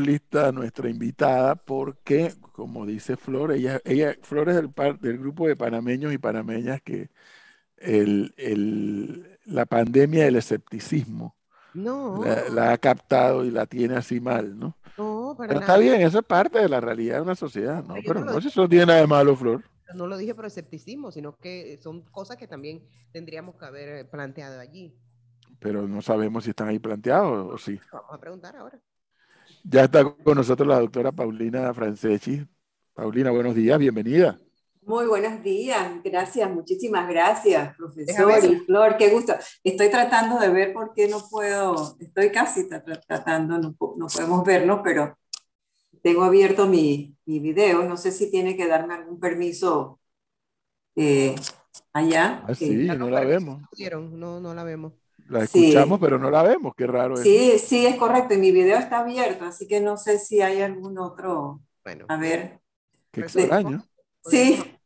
Lista a nuestra invitada porque, como dice Flor, Flor es del grupo de panameños y panameñas que la pandemia del escepticismo No, la ha captado y la tiene así mal, ¿no? no, para Pero está nada. bien, eso es parte de la realidad de una sociedad, ¿no? Yo Pero no lo no sé si dije, eso tiene nada de malo, Flor, no lo dije por escepticismo, sino que son cosas que también tendríamos que haber planteado allí. pero no sabemos si están ahí planteados o sí. Vamos a preguntar ahora. Ya está con nosotros la doctora Paulina Franceschi. Paulina, buenos días, bienvenida. Muy buenos días, gracias, muchísimas gracias, Deja profesor verla. y Flor, qué gusto. Estoy tratando de ver por qué no puedo, estoy casi tratando, no podemos vernos, pero tengo abierto mi video, no sé si tiene que darme algún permiso eh, allá. Ah, sí, no Los la permisos vemos. se dieron, no, no la vemos. La escuchamos, Sí, pero no la vemos. Qué raro eso. sí, sí, es correcto, y mi video está abierto, así que no sé si hay algún otro, Bueno, a mientras ver, Qué resolvemos, extraño. podríamos sí. avanzar.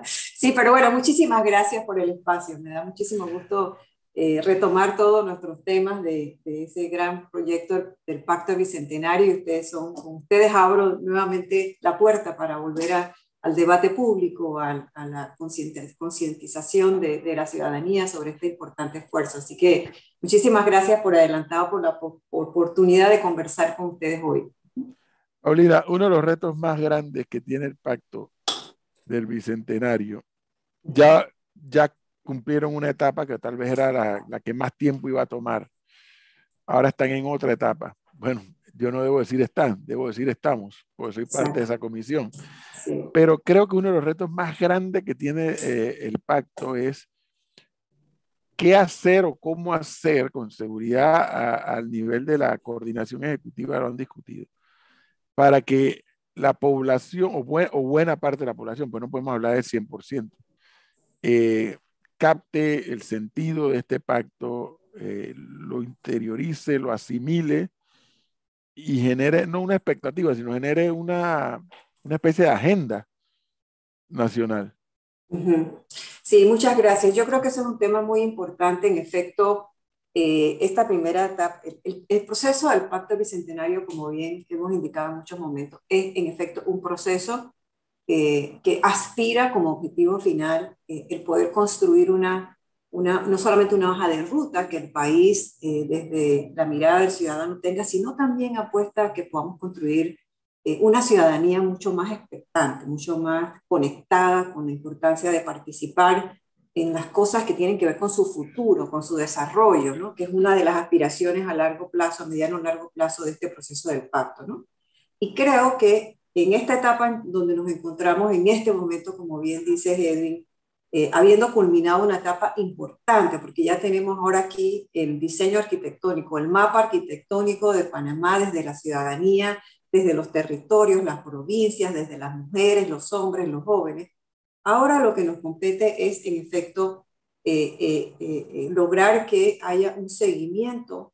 Sí, pero bueno, muchísimas gracias por el espacio. Me da muchísimo gusto retomar todos nuestros temas de ese gran proyecto del Pacto Bicentenario. Y con ustedes abro nuevamente la puerta para volver al debate público, a la concientización de la ciudadanía sobre este importante esfuerzo. Así que muchísimas gracias por adelantado, por la oportunidad de conversar con ustedes hoy. Paulina, uno de los retos más grandes que tiene el pacto del Bicentenario, ya cumplieron una etapa que tal vez era la que más tiempo iba a tomar. Ahora están en otra etapa. Bueno, yo no debo decir están, debo decir estamos, porque soy parte de Exacto. esa comisión. Sí. Pero creo que uno de los retos más grandes que tiene el pacto es qué hacer o cómo hacer con seguridad al nivel de la coordinación ejecutiva, lo han discutido, para que la población o buena parte de la población, pues no podemos hablar del 100%, eh, capte el sentido de este pacto, lo interiorice, lo asimile y genere no una expectativa, sino genere una especie de agenda nacional. Ujú. Sí, muchas gracias. Yo creo que ese es un tema muy importante. En efecto, esta primera etapa, el proceso del Pacto Bicentenario, como bien hemos indicado en muchos momentos, es en efecto un proceso que aspira como objetivo final el poder construir no solamente una hoja de ruta que el país desde la mirada del ciudadano tenga, sino también apuesta a que podamos construir una ciudadanía mucho más expectante, mucho más conectada con la importancia de participar en las cosas que tienen que ver con su futuro, con su desarrollo, ¿no? Que es una de las aspiraciones a largo plazo, a mediano o largo plazo de este proceso del pacto, ¿no? Y creo que en esta etapa en donde nos encontramos en este momento, como bien dice Edwin, habiendo culminado una etapa importante, porque ya tenemos ahora aquí el diseño arquitectónico, el mapa arquitectónico de Panamá desde la ciudadanía, desde los territorios, las provincias, desde las mujeres, los hombres, los jóvenes. Ahora lo que nos compete es, en efecto, lograr que haya un seguimiento,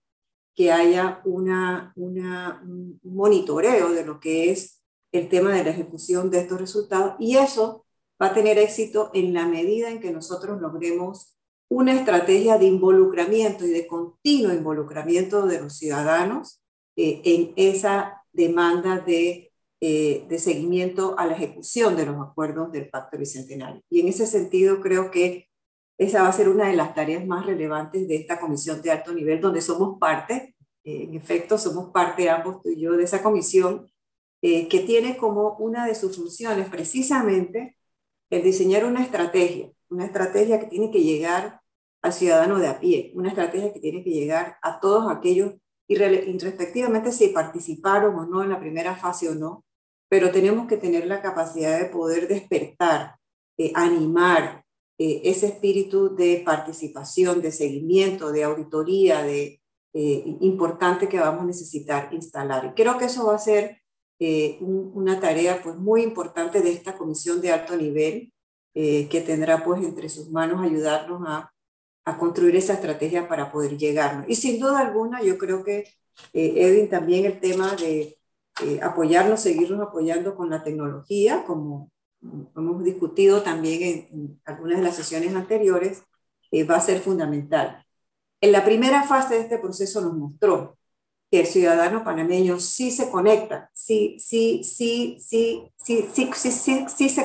que haya un monitoreo de lo que es el tema de la ejecución de estos resultados, y eso va a tener éxito en la medida en que nosotros logremos una estrategia de involucramiento y de continuo involucramiento de los ciudadanos en esa demanda de seguimiento a la ejecución de los acuerdos del Pacto Bicentenario. Y en ese sentido creo que esa va a ser una de las tareas más relevantes de esta comisión de alto nivel, donde somos parte, en efecto, somos parte ambos, tú y yo, de esa comisión, que tiene como una de sus funciones precisamente el diseñar una estrategia que tiene que llegar al ciudadano de a pie, una estrategia que tiene que llegar a todos aquellos, respectivamente si participaron o no en la primera fase o no, pero tenemos que tener la capacidad de poder despertar, animar ese espíritu de participación, de seguimiento, de auditoría, importante que vamos a necesitar instalar. Y creo que eso va a ser una tarea pues muy importante de esta comisión de alto nivel, que tendrá pues entre sus manos ayudarnos a construir esa estrategia para poder llegarnos. Y sin duda alguna yo creo que Edwin, también el tema de apoyarnos, seguirnos apoyando con la tecnología, como hemos discutido también en algunas de las sesiones anteriores, va a ser fundamental. En la primera fase de este proceso nos mostró que el ciudadano panameño sí se conecta, sí se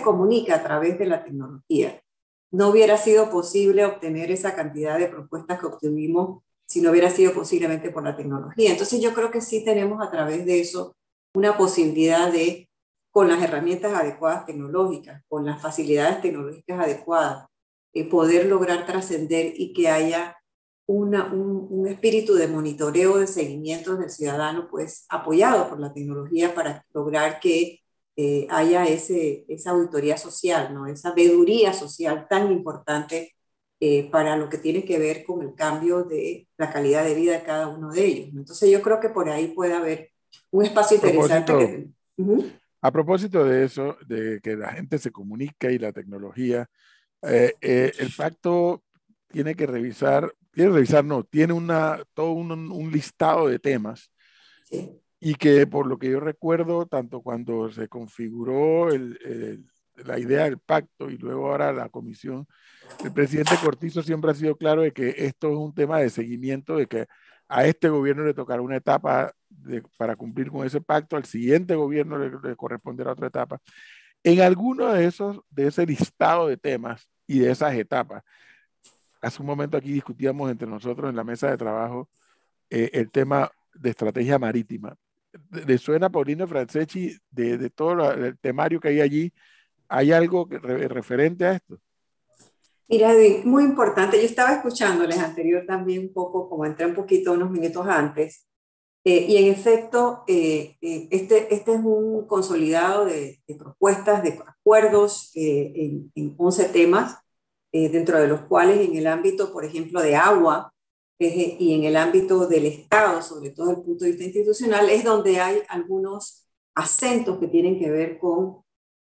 comunica a través de la tecnología. No hubiera sido posible obtener esa cantidad de propuestas que obtuvimos si no hubiera sido posiblemente por la tecnología. Entonces yo creo que sí tenemos a través de eso una posibilidad de, con las herramientas adecuadas tecnológicas, con las facilidades tecnológicas adecuadas, poder lograr trascender y que haya un espíritu de monitoreo, de seguimiento del ciudadano, pues apoyado por la tecnología para lograr que haya esa auditoría social, ¿no? Esa veeduría social tan importante para lo que tiene que ver con el cambio de la calidad de vida de cada uno de ellos, ¿no? Entonces yo creo que por ahí puede haber un espacio interesante que... A propósito de eso, de que la gente se comunica y la tecnología, el pacto tiene que revisar, no, tiene todo un listado de temas. Sí. Y que por lo que yo recuerdo, tanto cuando se configuró la idea del pacto y luego ahora la comisión, el presidente Cortizo siempre ha sido claro de que esto es un tema de seguimiento, de que a este gobierno le tocará una etapa para cumplir con ese pacto, al siguiente gobierno le corresponderá otra etapa. En alguno de ese listado de temas y de esas etapas, hace un momento aquí discutíamos entre nosotros en la mesa de trabajo el tema de estrategia marítima. ¿Le suena a Paulino Franceschi de todo el temario que hay allí? ¿Hay algo referente a esto? Mira, Edwin, muy importante. Yo estaba escuchándoles anterior también un poco, como entré un poquito unos minutos antes, y en efecto, este es un consolidado de propuestas, de acuerdos en 11 temas, dentro de los cuales en el ámbito, por ejemplo, de agua y en el ámbito del Estado, sobre todo desde el punto de vista institucional, es donde hay algunos acentos que tienen que ver con,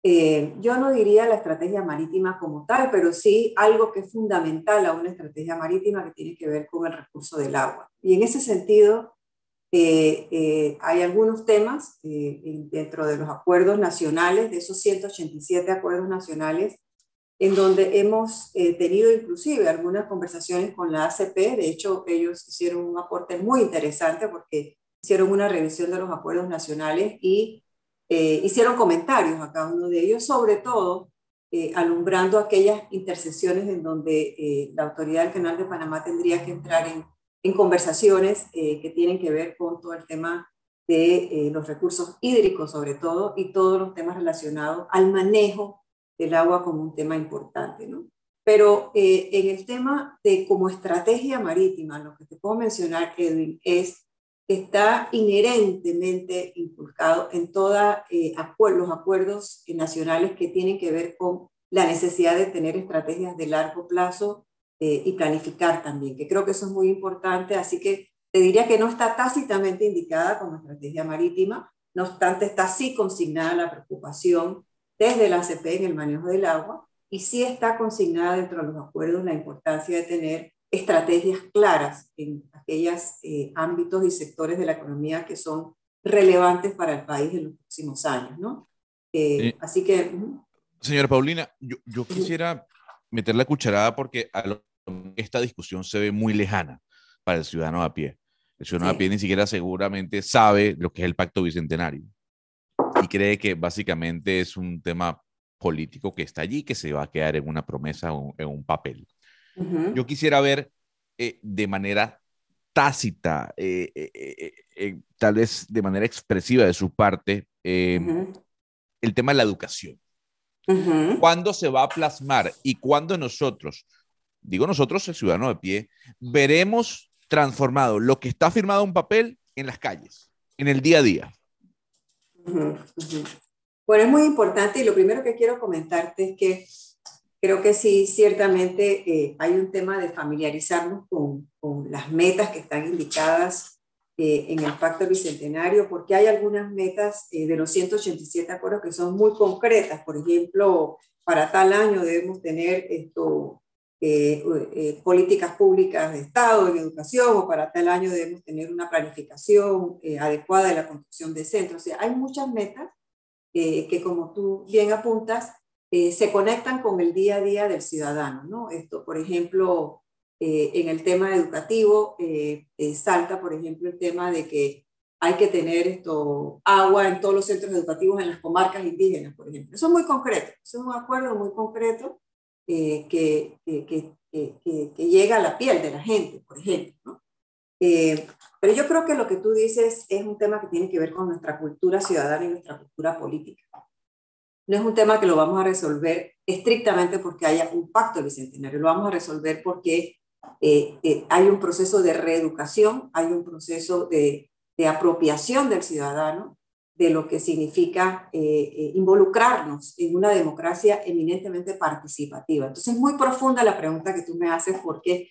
yo no diría la estrategia marítima como tal, pero sí algo que es fundamental a una estrategia marítima que tiene que ver con el recurso del agua. Y en ese sentido, hay algunos temas dentro de los acuerdos nacionales, de esos 187 acuerdos nacionales, en donde hemos tenido inclusive algunas conversaciones con la ACP. De hecho, ellos hicieron un aporte muy interesante porque hicieron una revisión de los acuerdos nacionales y hicieron comentarios a cada uno de ellos, sobre todo alumbrando aquellas intersecciones en donde la autoridad del Canal de Panamá tendría que entrar en conversaciones que tienen que ver con todo el tema de los recursos hídricos sobre todo y todos los temas relacionados al manejo del agua como un tema importante, ¿no? Pero en el tema de como estrategia marítima, lo que te puedo mencionar, Edwin, es que está inherentemente inculcado en todos los acuerdos nacionales que tienen que ver con la necesidad de tener estrategias de largo plazo y planificar también, que creo que eso es muy importante, así que te diría que no está tácitamente indicada como estrategia marítima, no obstante está sí consignada la preocupación desde la ACP en el manejo del agua y sí está consignada dentro de los acuerdos la importancia de tener estrategias claras en aquellos ámbitos y sectores de la economía que son relevantes para el país en los próximos años, ¿no? Así que... Señora Paulina, yo quisiera meter la cucharada porque esta discusión se ve muy lejana para el ciudadano a pie. El ciudadano a pie ni siquiera seguramente sabe lo que es el Pacto Bicentenario y cree que básicamente es un tema político que está allí, que se va a quedar en una promesa o en un papel. Yo quisiera ver de manera tácita, tal vez de manera expresiva de su parte, el tema de la educación. ¿Cuándo se va a plasmar y cuándo nosotros, digo nosotros, el ciudadano de pie, veremos transformado lo que está firmado en papel en las calles, en el día a día? Bueno, es muy importante y lo primero que quiero comentarte es que creo que sí, ciertamente hay un tema de familiarizarnos con las metas que están indicadas en el Pacto Bicentenario, porque hay algunas metas de los 187 acuerdos que son muy concretas. Por ejemplo, para tal año debemos tener políticas públicas de Estado en educación, o para tal año debemos tener una planificación adecuada de la construcción de centros. O sea, hay muchas metas que, como tú bien apuntas, se conectan con el día a día del ciudadano, ¿no? Esto, por ejemplo, En el tema educativo, salta, por ejemplo, el tema de que hay que tener agua en todos los centros educativos en las comarcas indígenas, por ejemplo. Eso es muy concreto, eso es un acuerdo muy concreto que llega a la piel de la gente, por ejemplo, ¿no? Pero yo creo que lo que tú dices es un tema que tiene que ver con nuestra cultura ciudadana y nuestra cultura política. No es un tema que lo vamos a resolver estrictamente porque haya un pacto bicentenario, lo vamos a resolver porque hay un proceso de reeducación, hay un proceso de apropiación del ciudadano de lo que significa involucrarnos en una democracia eminentemente participativa. Entonces es muy profunda la pregunta que tú me haces porque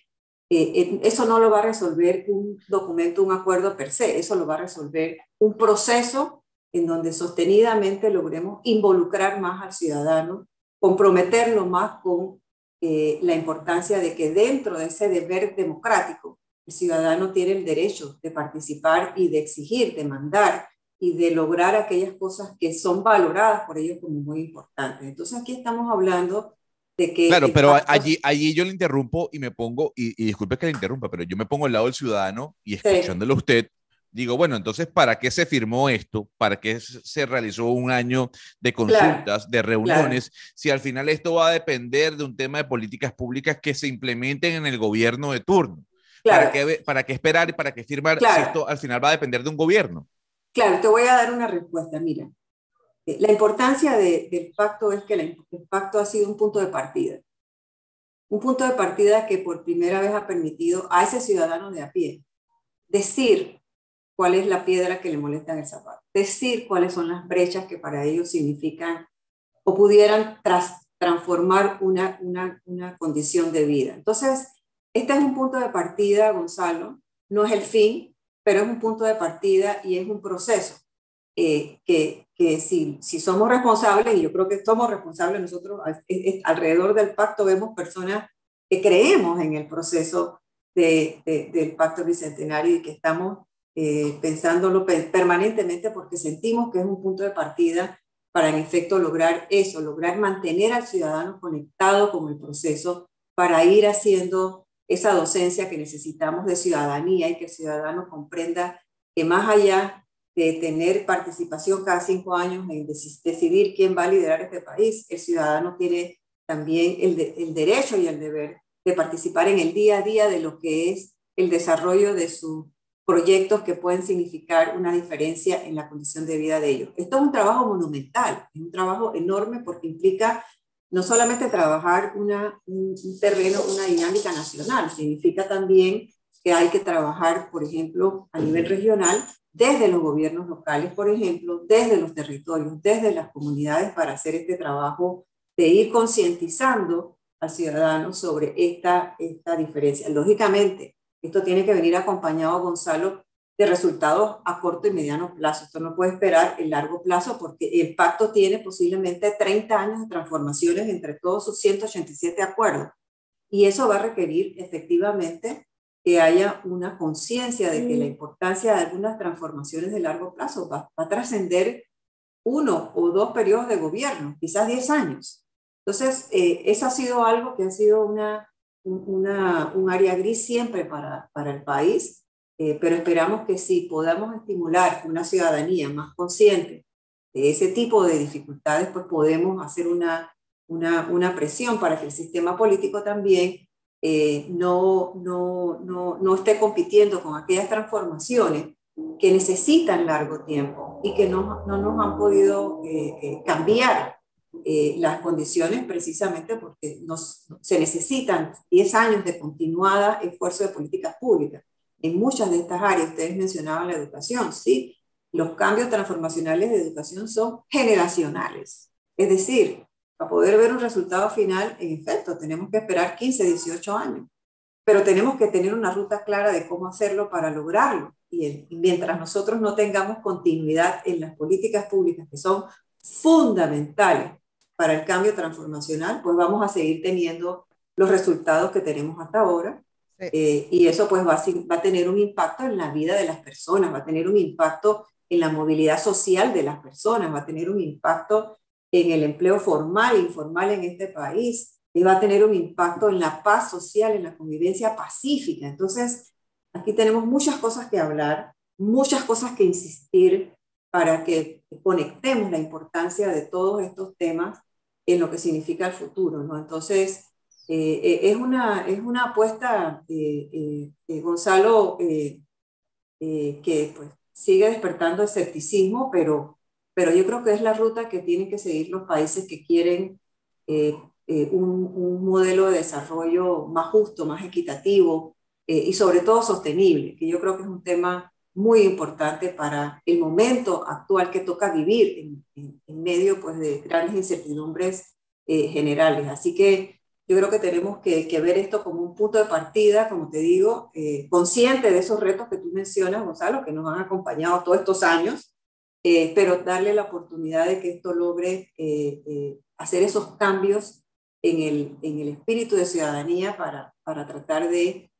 eso no lo va a resolver un documento, un acuerdo per se, eso lo va a resolver un proceso en donde sostenidamente logremos involucrar más al ciudadano, comprometerlo más con la importancia de que dentro de ese deber democrático el ciudadano tiene el derecho de participar y de exigir, de mandar y de lograr aquellas cosas que son valoradas por ellos como muy importantes. Entonces aquí estamos hablando de que... Claro, pero allí yo le interrumpo y me pongo, y disculpe que le interrumpa, pero yo me pongo al lado del ciudadano y escuchándolo a usted, digo, bueno, entonces, ¿para qué se firmó esto? ¿Para qué se realizó un año de consultas, de reuniones? Si al final esto va a depender de un tema de políticas públicas que se implementen en el gobierno de turno. ¿Para qué esperar y para qué firmar si esto al final va a depender de un gobierno? Claro, te voy a dar una respuesta. Mira, la importancia del pacto es que el pacto ha sido un punto de partida. Un punto de partida que por primera vez ha permitido a ese ciudadano de a pie decir cuál es la piedra que le molesta en el zapato, decir cuáles son las brechas que para ellos significan o pudieran transformar una condición de vida. Entonces, este es un punto de partida, Gonzalo, no es el fin, pero es un punto de partida y es un proceso que si somos responsables, y yo creo que somos responsables nosotros, alrededor del pacto vemos personas que creemos en el proceso del pacto bicentenario y que estamos pensándolo permanentemente porque sentimos que es un punto de partida para en efecto lograr eso, lograr mantener al ciudadano conectado con el proceso para ir haciendo esa docencia que necesitamos de ciudadanía y que el ciudadano comprenda que más allá de tener participación cada 5 años en decidir quién va a liderar este país, el ciudadano tiene también el derecho y el deber de participar en el día a día de lo que es el desarrollo de sus proyectos que pueden significar una diferencia en la condición de vida de ellos. Esto es un trabajo monumental, es un trabajo enorme porque implica no solamente trabajar un terreno, una dinámica nacional, significa también que hay que trabajar, por ejemplo, a nivel regional, desde los gobiernos locales, por ejemplo, desde los territorios, desde las comunidades, para hacer este trabajo de ir concientizando al ciudadano sobre esta diferencia. Lógicamente, esto tiene que venir acompañado, Gonzalo, de resultados a corto y mediano plazo. Esto no puede esperar el largo plazo porque el pacto tiene posiblemente 30 años de transformaciones entre todos sus 187 acuerdos. Y eso va a requerir efectivamente que haya una conciencia de que la importancia de algunas transformaciones de largo plazo va a trascender 1 o 2 periodos de gobierno, quizás 10 años. Entonces, eso ha sido algo que ha sido un área gris siempre para el país, pero esperamos que sí podamos estimular una ciudadanía más consciente de ese tipo de dificultades, pues podemos hacer una presión para que el sistema político también no esté compitiendo con aquellas transformaciones que necesitan largo tiempo y que no nos han podido cambiar las condiciones precisamente porque se necesitan 10 años de continuada esfuerzo de políticas públicas. En muchas de estas áreas, ustedes mencionaban la educación, sí, los cambios transformacionales de educación son generacionales. Es decir, para poder ver un resultado final, en efecto, tenemos que esperar 15, 18 años, pero tenemos que tener una ruta clara de cómo hacerlo para lograrlo. Y mientras nosotros no tengamos continuidad en las políticas públicas que son fundamentales para el cambio transformacional, pues vamos a seguir teniendo los resultados que tenemos hasta ahora. Y eso pues va a tener un impacto en la vida de las personas, va a tener un impacto en la movilidad social de las personas, va a tener un impacto en el empleo formal e informal en este país, va a tener un impacto en la paz social, en la convivencia pacífica. Entonces, aquí tenemos muchas cosas que hablar, muchas cosas que insistir para que conectemos la importancia de todos estos temas en lo que significa el futuro, ¿no? Entonces, es una apuesta, Gonzalo, que pues, sigue despertando escepticismo, pero yo creo que es la ruta que tienen que seguir los países que quieren un modelo de desarrollo más justo, más equitativo y sobre todo sostenible, que yo creo que es un tema muy importante para el momento actual que toca vivir en medio pues, de grandes incertidumbres generales. Así que yo creo que tenemos que ver esto como un punto de partida, como te digo, consciente de esos retos que tú mencionas, Gonzalo, que nos han acompañado todos estos años, pero darle la oportunidad de que esto logre hacer esos cambios en el espíritu de ciudadanía para tratar de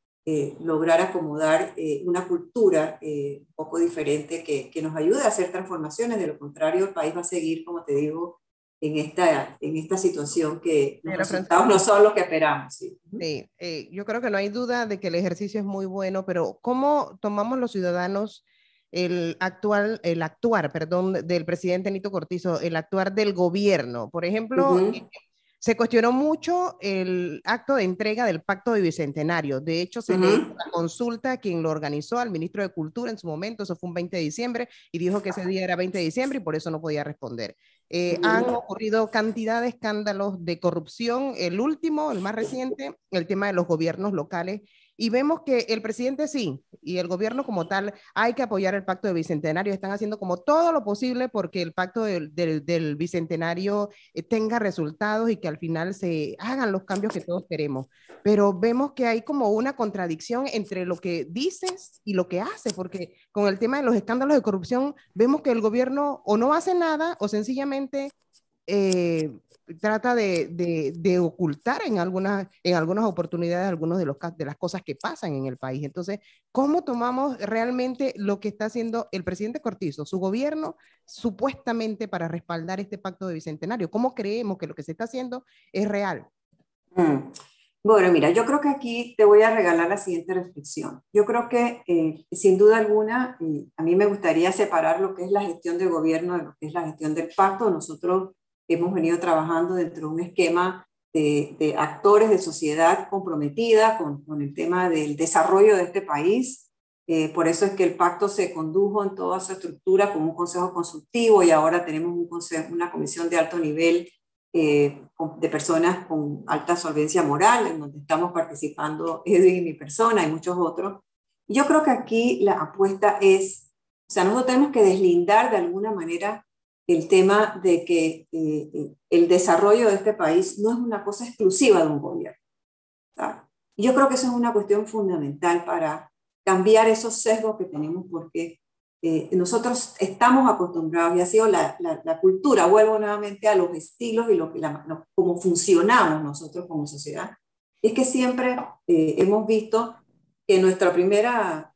lograr acomodar una cultura un poco diferente que nos ayude a hacer transformaciones. De lo contrario, el país va a seguir, como te digo, en esta situación que los resultados no son los que esperamos. Sí. Sí, yo creo que no hay duda de que el ejercicio es muy bueno, pero ¿cómo tomamos los ciudadanos el actuar, del presidente Nito Cortizo, el actuar del gobierno? Por ejemplo, se cuestionó mucho el acto de entrega del Pacto de Bicentenario. De hecho, se le hizo la consulta a quien lo organizó, al ministro de Cultura en su momento, eso fue un 20 de diciembre, y dijo que ese día era 20 de diciembre y por eso no podía responder. Han ocurrido cantidad de escándalos de corrupción, el último, el más reciente, el tema de los gobiernos locales, y vemos que el presidente sí, y el gobierno como tal, hay que apoyar el Pacto de Bicentenario, están haciendo como todo lo posible porque el Pacto del Bicentenario tenga resultados y que al final se hagan los cambios que todos queremos. Pero vemos que hay como una contradicción entre lo que dices y lo que haces, porque con el tema de los escándalos de corrupción, vemos que el gobierno o no hace nada o sencillamente trata de ocultar en algunas oportunidades algunas de las cosas que pasan en el país. Entonces, ¿cómo tomamos realmente lo que está haciendo el presidente Cortizo, su gobierno, supuestamente para respaldar este pacto de Bicentenario? ¿Cómo creemos que lo que se está haciendo es real? Bueno, mira, yo creo que aquí te voy a regalar la siguiente reflexión. Yo creo que, sin duda alguna, a mí me gustaría separar lo que es la gestión de gobierno de lo que es la gestión del pacto. Nosotros hemos venido trabajando dentro de un esquema de actores de sociedad comprometida con el tema del desarrollo de este país. Por eso es que el pacto se condujo en toda su estructura como un consejo consultivo y ahora tenemos una comisión de alto nivel de personas con alta solvencia moral, en donde estamos participando Edwin y mi persona y muchos otros. Yo creo que aquí la apuesta es, o sea, nosotros tenemos que deslindar de alguna manera el tema de que el desarrollo de este país no es una cosa exclusiva de un gobierno, ¿sabes? Y yo creo que eso es una cuestión fundamental para cambiar esos sesgos que tenemos, porque nosotros estamos acostumbrados, y ha sido la cultura, vuelvo nuevamente a los estilos y cómo funcionamos nosotros como sociedad, es que siempre hemos visto que nuestra primera,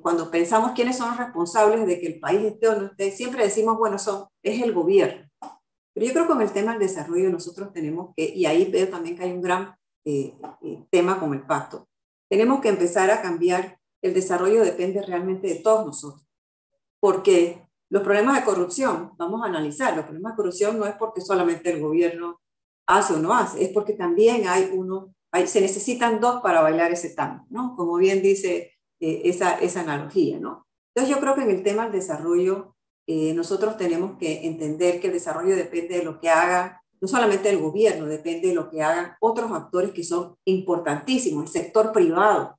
cuando pensamos quiénes son los responsables de que el país esté o no esté, siempre decimos, bueno, es el gobierno. Pero yo creo que con el tema del desarrollo nosotros tenemos que, y ahí veo también que hay un gran tema con el pacto, tenemos que empezar a cambiar. El desarrollo depende realmente de todos nosotros, porque los problemas de corrupción, vamos a analizar, los problemas de corrupción no es porque solamente el gobierno hace o no hace, es porque también se necesitan dos para bailar ese tango, ¿no? Como bien dice esa analogía, ¿no? Entonces yo creo que en el tema del desarrollo, nosotros tenemos que entender que el desarrollo depende de lo que haga, no solamente el gobierno, depende de lo que hagan otros actores que son importantísimos, el sector privado,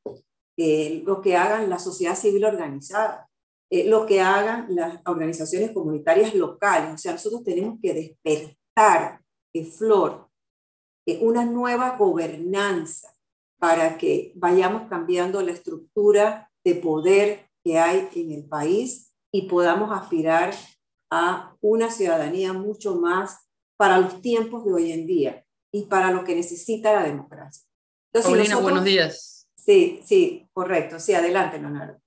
lo que hagan la sociedad civil organizada, lo que hagan las organizaciones comunitarias locales. O sea, nosotros tenemos que despertar, Flor, una nueva gobernanza para que vayamos cambiando la estructura de poder que hay en el país y podamos aspirar a una ciudadanía mucho más para los tiempos de hoy en día y para lo que necesita la democracia. Entonces, Paulina, buenos días. Sí, correcto. Sí, adelante, Leonardo.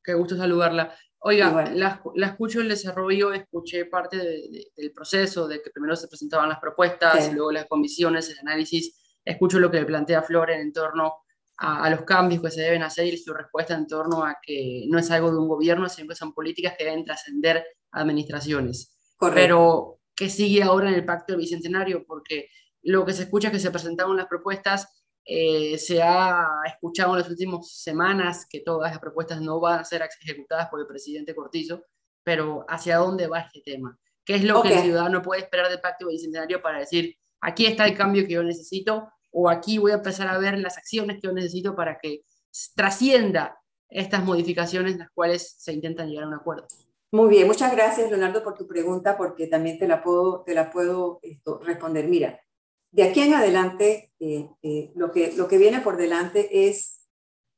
Qué gusto saludarla. Oiga, bueno. la escucho el desarrollo, escuché parte del proceso, de que primero se presentaban las propuestas, Sí. luego las comisiones, el análisis, escucho lo que plantea Flor en torno a los cambios que se deben hacer y su respuesta en torno a que no es algo de un gobierno, sino que son políticas que deben trascender administraciones. Correcto. Pero, ¿qué sigue ahora en el Pacto del Bicentenario? Porque lo que se escucha es que se presentaron las propuestas, se ha escuchado en las últimas semanas que todas las propuestas no van a ser ejecutadas por el presidente Cortizo, pero ¿hacia dónde va este tema? ¿Qué es lo que Ok, el ciudadano puede esperar del Pacto Bicentenario para decir, aquí está el cambio que yo necesito, o aquí voy a empezar a ver las acciones que yo necesito para que trascienda estas modificaciones en las cuales se intentan llegar a un acuerdo? muy bien. Muchas gracias, Leonardo, por tu pregunta, porque también te la puedo responder. Mira, de aquí en adelante, lo que viene por delante es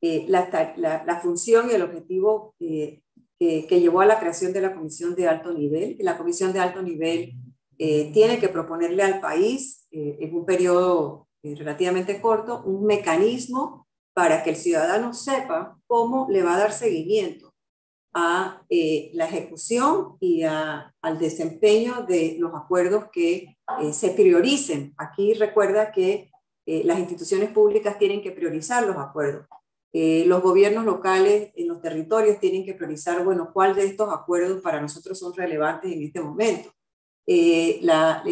la función y el objetivo que llevó a la creación de la Comisión de Alto Nivel. La Comisión de Alto Nivel tiene que proponerle al país, en un periodo relativamente corto, un mecanismo para que el ciudadano sepa cómo le va a dar seguimiento a la ejecución y al desempeño de los acuerdos que se prioricen. Aquí recuerda que las instituciones públicas tienen que priorizar los acuerdos. Los gobiernos locales en los territorios tienen que priorizar, bueno, cuál de estos acuerdos para nosotros son relevantes en este momento. La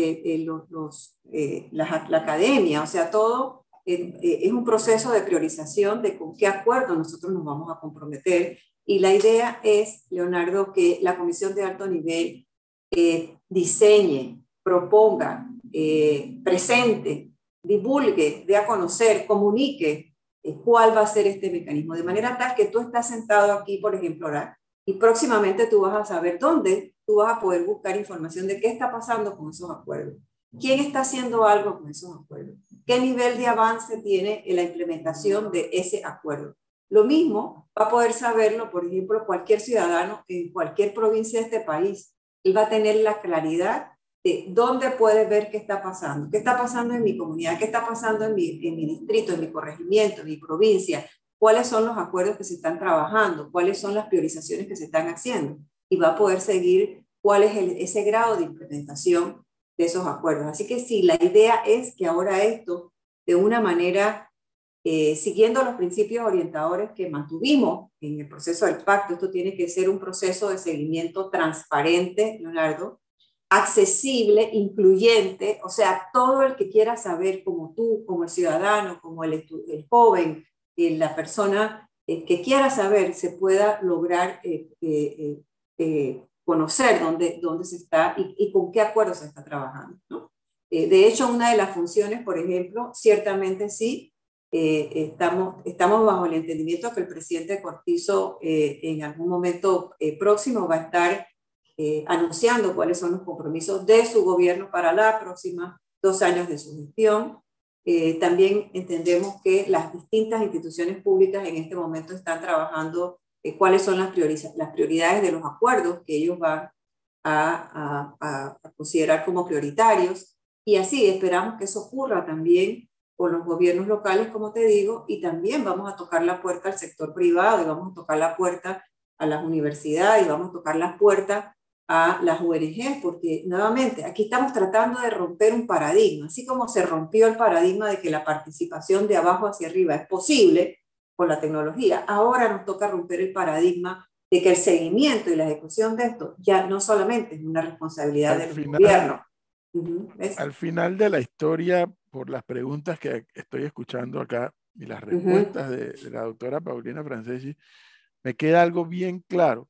academia, o sea, todo es un proceso de priorización de con qué acuerdo nosotros nos vamos a comprometer. Y la idea es, Leonardo, que la Comisión de Alto Nivel diseñe, proponga, presente, divulgue, dé a conocer, comunique cuál va a ser este mecanismo, de manera tal que tú estás sentado aquí, por ejemplo, ahora, y próximamente tú vas a saber dónde tú vas a poder buscar información de qué está pasando con esos acuerdos, quién está haciendo algo con esos acuerdos, qué nivel de avance tiene en la implementación de ese acuerdo. Lo mismo va a poder saberlo, por ejemplo, cualquier ciudadano en cualquier provincia de este país. Él va a tener la claridad de dónde puede ver qué está pasando en mi comunidad, qué está pasando en mi distrito, en mi corregimiento, en mi provincia, cuáles son los acuerdos que se están trabajando, cuáles son las priorizaciones que se están haciendo, y va a poder seguir cuál es ese grado de implementación de esos acuerdos. Así que sí, la idea es que ahora esto, de una manera, siguiendo los principios orientadores que mantuvimos en el proceso del pacto, esto tiene que ser un proceso de seguimiento transparente, Leonardo, accesible, incluyente, o sea, todo el que quiera saber, como tú, como el ciudadano, como el joven, la persona que quiera saber, se pueda lograr conocer dónde se está y con qué acuerdo se está trabajando, ¿no? De hecho, una de las funciones, por ejemplo, ciertamente sí, estamos bajo el entendimiento que el presidente Cortizo en algún momento próximo va a estar anunciando cuáles son los compromisos de su gobierno para la próxima 2 años de su gestión. También entendemos que las distintas instituciones públicas en este momento están trabajando cuáles son las prioridades de los acuerdos que ellos van a considerar como prioritarios, y así esperamos que eso ocurra también con los gobiernos locales, como te digo, y también vamos a tocar la puerta al sector privado, y vamos a tocar la puerta a las universidades, y vamos a tocar la puerta a las ONG, porque nuevamente aquí estamos tratando de romper un paradigma, así como se rompió el paradigma de que la participación de abajo hacia arriba es posible con la tecnología. Ahora nos toca romper el paradigma de que el seguimiento y la ejecución de esto ya no solamente es una responsabilidad del gobierno. Al final de la historia, por las preguntas que estoy escuchando acá y las respuestas de la doctora Paulina Franceschi, me queda algo bien claro.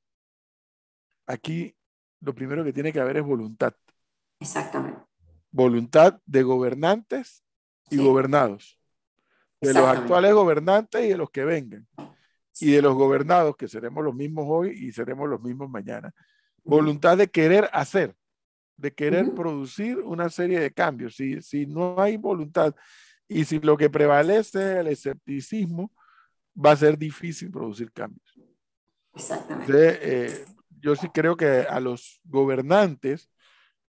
Aquí lo primero que tiene que haber es voluntad. Exactamente. Voluntad de gobernantes y gobernados. De los actuales gobernantes y de los que vengan. Y de los gobernados, que seremos los mismos hoy y seremos los mismos mañana. Voluntad de querer hacer, de querer producir una serie de cambios. Si no hay voluntad y si lo que prevalece es el escepticismo, va a ser difícil producir cambios. Exactamente. Entonces, yo sí creo que a los gobernantes,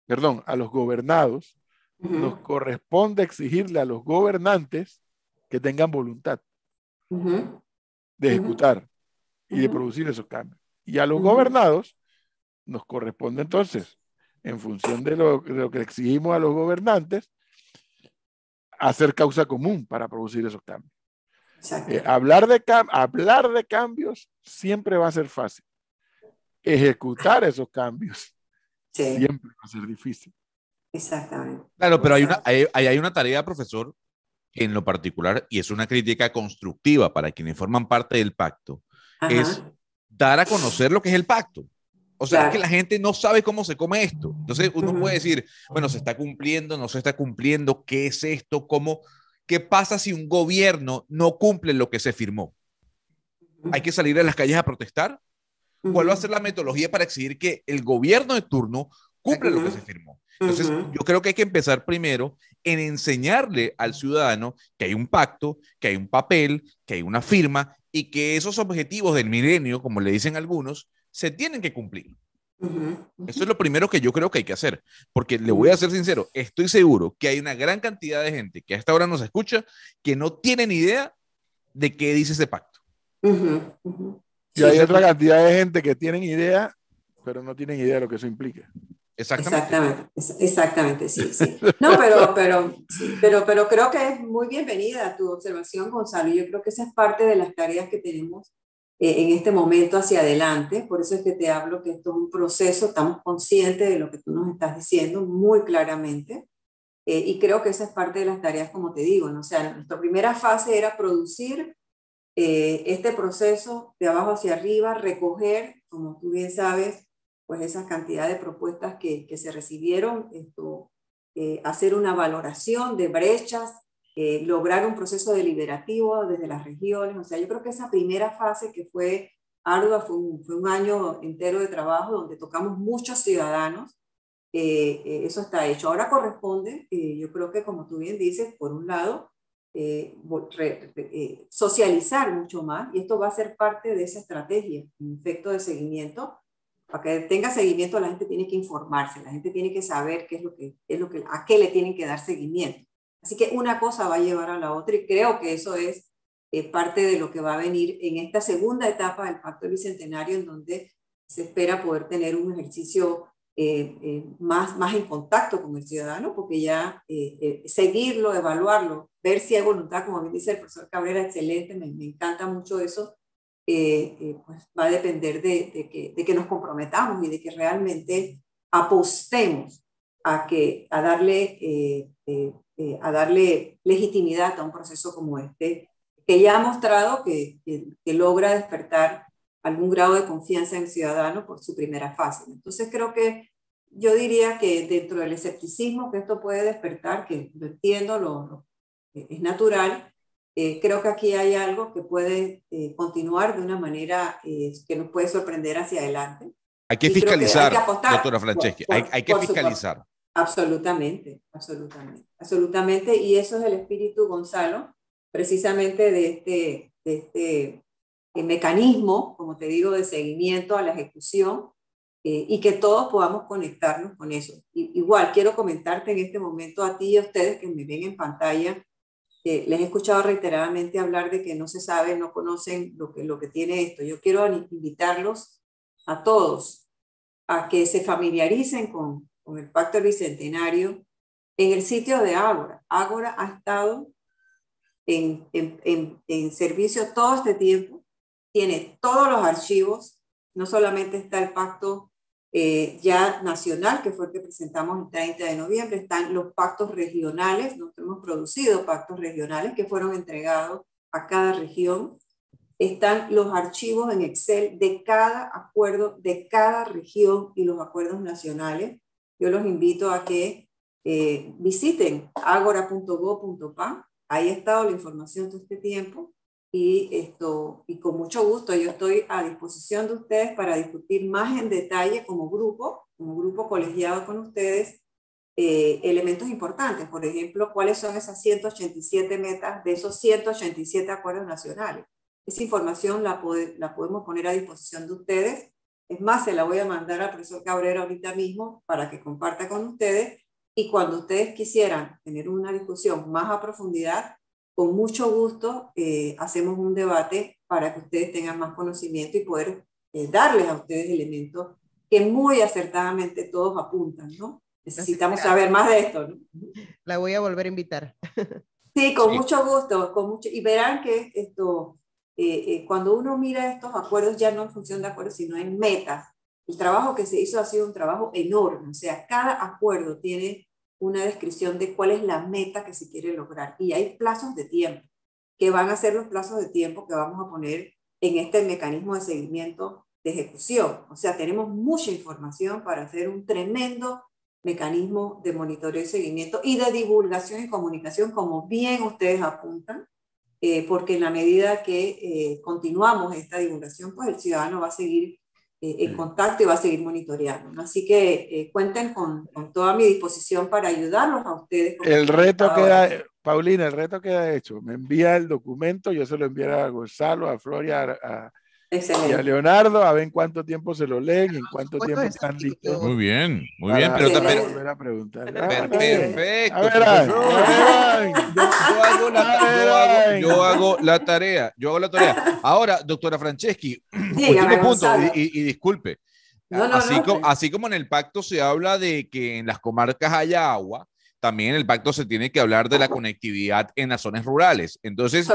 perdón, a los gobernados, nos corresponde exigirle a los gobernantes que tengan voluntad de ejecutar y de producir esos cambios. Y a los gobernados nos corresponde entonces, en función de lo que exigimos a los gobernantes, hacer causa común para producir esos cambios. Hablar de cambios siempre va a ser fácil. Ejecutar esos cambios siempre va a ser difícil. Exactamente. Claro, pero hay una tarea, profesor, en lo particular, y es una crítica constructiva para quienes forman parte del pacto, es dar a conocer lo que es el pacto. O sea, es que la gente no sabe cómo se come esto. Entonces uno puede decir, bueno, se está cumpliendo, no se está cumpliendo, ¿qué es esto? ¿Qué pasa si un gobierno no cumple lo que se firmó? ¿Hay que salir a las calles a protestar? ¿Cuál va a ser la metodología para exigir que el gobierno de turno cumpla lo que se firmó? Entonces, yo creo que hay que empezar primero en enseñarle al ciudadano que hay un pacto, que hay un papel, que hay una firma y que esos objetivos del milenio, como le dicen algunos, se tienen que cumplir. Eso es lo primero que yo creo que hay que hacer, porque le voy a ser sincero, estoy seguro que hay una gran cantidad de gente que a esta hora nos escucha que no tiene ni idea de qué dice ese pacto. Y hay otra cantidad de gente que tienen idea, pero no tienen idea de lo que eso implica. Exactamente, sí. No, pero creo que es muy bienvenida tu observación, Gonzalo. Yo creo que esa es parte de las tareas que tenemos en este momento hacia adelante. Por eso es que te hablo que esto es un proceso, estamos conscientes de lo que tú nos estás diciendo muy claramente. Y creo que esa es parte de las tareas, como te digo, ¿no? O sea, nuestra primera fase era producir este proceso de abajo hacia arriba, recoger, como tú bien sabes, pues esa cantidad de propuestas que se recibieron, hacer una valoración de brechas, lograr un proceso deliberativo desde las regiones. O sea, yo creo que esa primera fase que fue ardua, fue un año entero de trabajo donde tocamos muchos ciudadanos. Eso está hecho. Ahora corresponde, yo creo que como tú bien dices, por un lado, socializar mucho más, y esto va a ser parte de esa estrategia, un efecto de seguimiento. Para que tenga seguimiento, la gente tiene que informarse, la gente tiene que saber a qué le tienen que dar seguimiento. Así que una cosa va a llevar a la otra, y creo que eso es parte de lo que va a venir en esta segunda etapa del Pacto Bicentenario, en donde se espera poder tener un ejercicio más en contacto con el ciudadano, porque ya seguirlo, evaluarlo, ver si hay voluntad, como bien dice el profesor Cabrera, excelente, me encanta mucho eso. Pues va a depender de que nos comprometamos y de que realmente apostemos a darle legitimidad a un proceso como este, que ya ha mostrado que logra despertar algún grado de confianza en el ciudadano por su primera fase. Entonces creo que yo diría que dentro del escepticismo que esto puede despertar, que lo entiendo, es natural, creo que aquí hay algo que puede continuar de una manera que nos puede sorprender hacia adelante. Hay que fiscalizar, doctora Franceschi, hay que fiscalizar. Absolutamente. Y eso es el espíritu, Gonzalo, precisamente de este mecanismo, como te digo, de seguimiento a la ejecución, y que todos podamos conectarnos con eso. Igual, quiero comentarte en este momento a ti y a ustedes que me ven en pantalla, les he escuchado reiteradamente hablar de que no se sabe, no conocen lo que tiene esto. Yo quiero invitarlos a todos a que se familiaricen con el Pacto Bicentenario en el sitio de Ágora. Ágora ha estado en servicio todo este tiempo, tiene todos los archivos, no solamente está el pacto ya nacional, que fue el que presentamos el 30 de noviembre, están los pactos regionales, nosotros hemos producido pactos regionales que fueron entregados a cada región, están los archivos en Excel de cada acuerdo, de cada región y los acuerdos nacionales. Yo los invito a que visiten agora.go.pa, ahí ha estado la información todo este tiempo, y con mucho gusto yo estoy a disposición de ustedes para discutir más en detalle como grupo colegiado con ustedes, elementos importantes, por ejemplo, cuáles son esas 187 metas de esos 187 acuerdos nacionales. Esa información la podemos poner a disposición de ustedes. Es más, se la voy a mandar al profesor Cabrera ahorita mismo para que comparta con ustedes, y cuando ustedes quisieran tener una discusión más a profundidad, con mucho gusto hacemos un debate para que ustedes tengan más conocimiento y poder darles a ustedes elementos que muy acertadamente todos apuntan, ¿no? Necesitamos saber más de esto, ¿no? La voy a volver a invitar. Sí, con mucho gusto, y verán que esto, cuando uno mira estos acuerdos, ya no en función de acuerdos, sino en metas, el trabajo que se hizo ha sido un trabajo enorme, o sea, cada acuerdo tiene una descripción de cuál es la meta que se quiere lograr, y hay plazos de tiempo, que van a ser los plazos de tiempo que vamos a poner en este mecanismo de seguimiento de ejecución. O sea, tenemos mucha información para hacer un tremendo mecanismo de monitoreo y seguimiento y de divulgación y comunicación, como bien ustedes apuntan, porque en la medida que continuamos esta divulgación, pues el ciudadano va a seguir en contacto y va a seguir monitoreando, ¿no? Así que cuenten con toda mi disposición para ayudarlos a ustedes. El reto queda, Paulina, el reto queda hecho. Me envía el documento, yo se lo enviaré a Gonzalo, a Floria, y a Leonardo, a ver en cuánto tiempo se lo leen y en cuánto tiempo están listos. Muy bien, pero también volver a preguntar. Perfecto. Yo hago la tarea. Ahora, doctora Franceschi, último punto, y disculpe. Así como en el pacto se habla de que en las comarcas haya agua, también en el pacto se tiene que hablar de la conectividad en las zonas rurales. Entonces,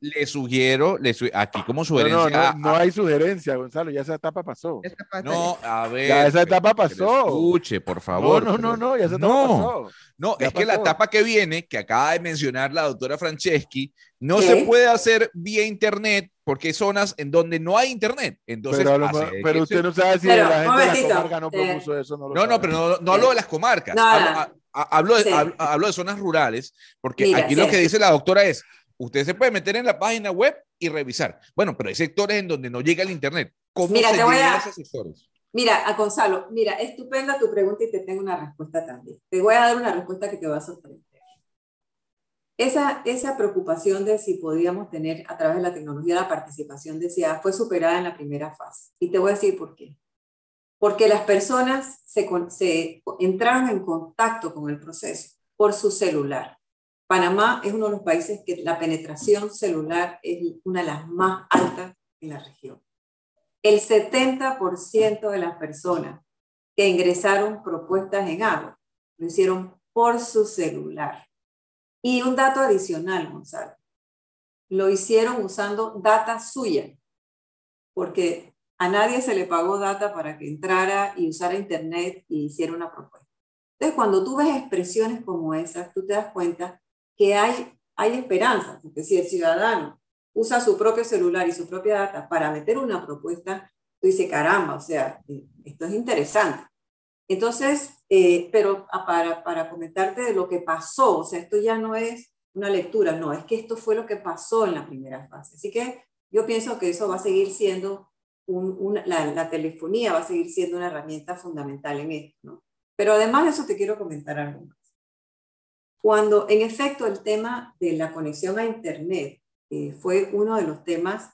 le sugiero, aquí como sugerencia... No hay sugerencia, Gonzalo, ya esa etapa pasó. No, a ver... Ya esa etapa pasó. Escuche, por favor. No, ya esa etapa pasó. No, es que la etapa que viene, que acaba de mencionar la doctora Franceschi, no se puede hacer vía internet porque hay zonas en donde no hay internet. Entonces, pero usted no sabe si la gente de la comarca no propuso eso. Pero no hablo de las comarcas. Hablo de zonas rurales, porque aquí lo que dice la doctora es, usted se puede meter en la página web y revisar. Bueno, pero hay sectores en donde no llega el internet. ¿Cómo se llegan a esos sectores? Mira, a Gonzalo, estupenda tu pregunta y te tengo una respuesta también. Te voy a dar una respuesta que te va a sorprender. Esa preocupación de si podíamos tener a través de la tecnología la participación deseada fue superada en la primera fase. Y te voy a decir por qué. Porque las personas se entraron en contacto con el proceso por su celular. Panamá es uno de los países que la penetración celular es una de las más altas en la región. El 70% de las personas que ingresaron propuestas en agua lo hicieron por su celular. Y un dato adicional, Gonzalo, lo hicieron usando data suya, porque a nadie se le pagó data para que entrara y usara internet y hiciera una propuesta. Entonces, cuando tú ves expresiones como esas, tú te das cuenta que hay esperanza, porque si el ciudadano usa su propio celular y su propia data para meter una propuesta, tú dices, caramba, o sea, esto es interesante. Entonces, pero para comentarte de lo que pasó, o sea, esto ya no es una lectura, no, es que esto fue lo que pasó en la primera fase. Así que yo pienso que eso va a seguir siendo, la telefonía va a seguir siendo una herramienta fundamental en esto, ¿no? Pero además de eso te quiero comentar algo más. Cuando, en efecto, el tema de la conexión a Internet fue uno de los temas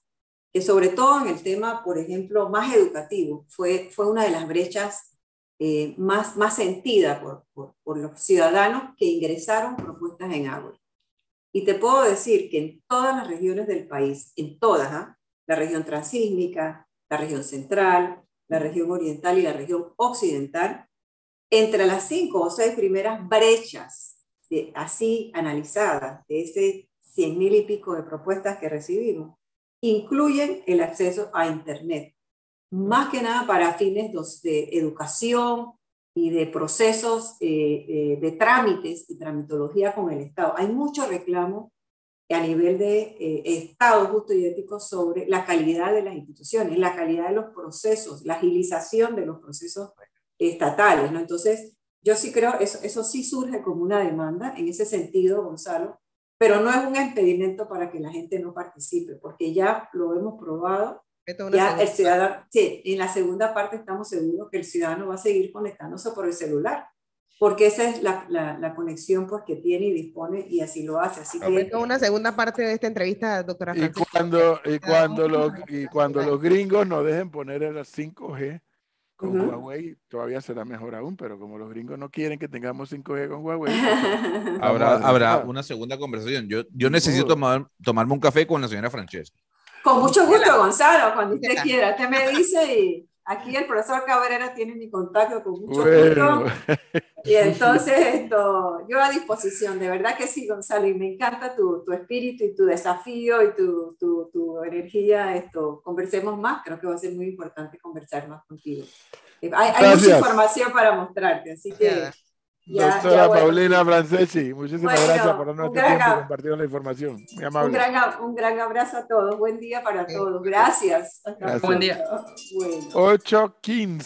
que, sobre todo en el tema, por ejemplo, más educativo, fue una de las brechas más sentida por los ciudadanos que ingresaron propuestas en agua. Y te puedo decir que en todas las regiones del país, en todas, la región transísmica, la región central, la región oriental y la región occidental, entre las 5 o 6 primeras brechas así analizadas de ese 100,000 y pico de propuestas que recibimos, incluyen el acceso a Internet, más que nada para fines de educación y de procesos de trámites y tramitología con el Estado. Hay mucho reclamo a nivel de Estado justo y ético sobre la calidad de las instituciones, la calidad de los procesos, la agilización de los procesos estatales, ¿no? Entonces, yo sí creo, eso sí surge como una demanda en ese sentido, Gonzalo, pero no es un impedimento para que la gente no participe, porque ya lo hemos probado. Ya el ciudadano, sí, en la segunda parte estamos seguros que el ciudadano va a seguir conectándose por el celular, porque esa es la conexión pues, que tiene y dispone y así lo hace. Así que una segunda parte de esta entrevista, doctora Franceschi. Y cuando los gringos nos dejen poner el 5G con Huawei, todavía será mejor aún, pero como los gringos no quieren que tengamos 5G con Huawei, pues, habrá una segunda conversación. Yo necesito tomarme un café con la señora Franceschi. Con mucho gusto, Claro. Gonzalo, cuando usted Claro. quiera. Usted me dice y aquí el profesor Cabrera tiene mi contacto con mucho Bueno. gusto. Y entonces, yo a disposición, de verdad que sí, Gonzalo, y me encanta tu espíritu y tu desafío y tu energía. Conversemos más, creo que va a ser muy importante conversar más contigo. Hay mucha Gracias. información para mostrarte, así que Doctora bueno. Paulina Franceschi, muchísimas gracias por Bueno, darnos este tiempo y compartir la información. Muy amable. un gran abrazo a todos. Buen día para todos. Gracias. Hasta Gracias. Buen día. pronto. Bueno. 8:15.